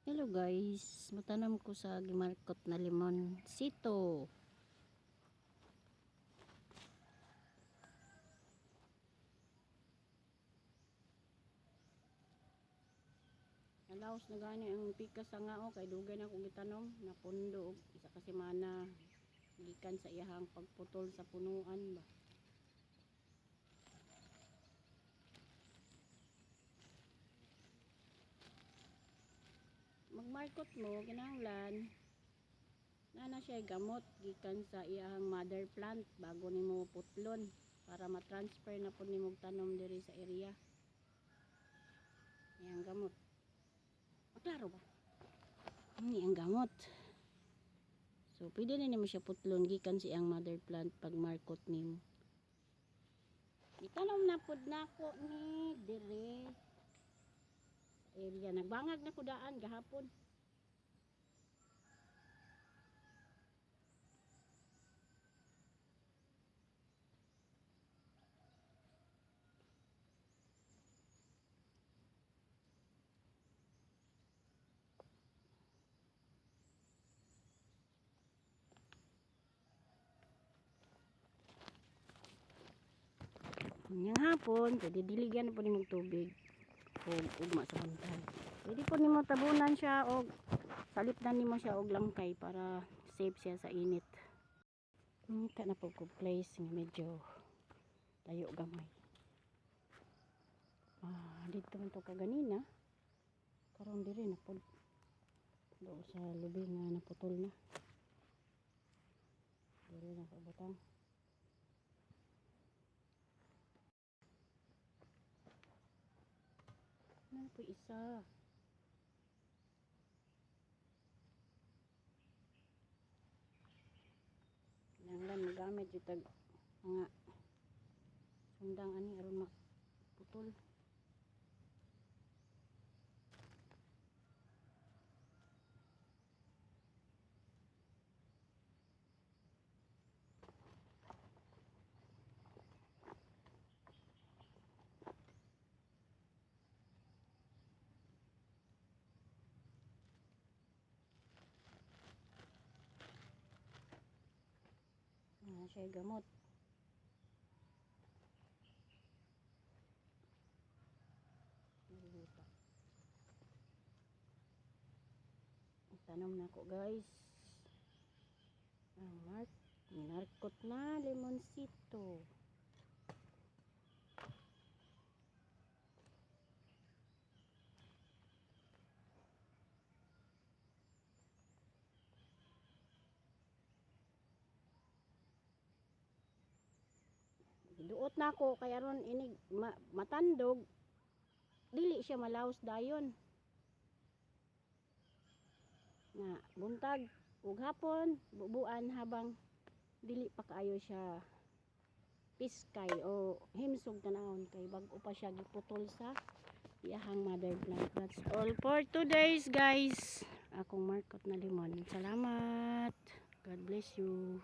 Hello guys, matanam ko sa gimarkot na limon sito. Alaos na gani ang pikas sa ngao kay dugay na kong gitanom na pundo og isa ka semana gikan sa iyahang pagputol sa punuan ba. Magmarkot mo kinahanglan na siya gamot gikan sa iyahang mother plant bago nimo putlon para ma-transfer na pud nimo tanom diri sa area. Iyang gamot. Klaro ba? Ini ang gamot. So, pwede na nimo siya putlon gikan sa iyang mother plant pag markot nimo. Itanom na pud nako ni dire area. Nagbangag na ko daan gahapon. Yang hapon, pwede diligan po nimo tubig o ugma sa bantay. Pwede po nimo tabunan siya o salipdan nimo siya og langkay para safe siya sa init. Ita na po ko place nga medyo layo gamay. Dito man to kaganina. Karon diri na po do sa lubi nga naputol na. Diri na pabutang. Ano po isa? Nanglan magamit yung tag mga sundang ani aron maputol. Siya gamot. Tanom na ko guys. Narkot na limonsito. Duot na ko kaya ron inig matandog dili siya malaos dayon nga buntag ug hapon bubuan habang dili pa kaayo siya piskay o himsog tanahon kay bag-o pa siya giputol sa iyahang mother plant. That's all for today's guys. Akong markot na limon. Salamat. God bless you.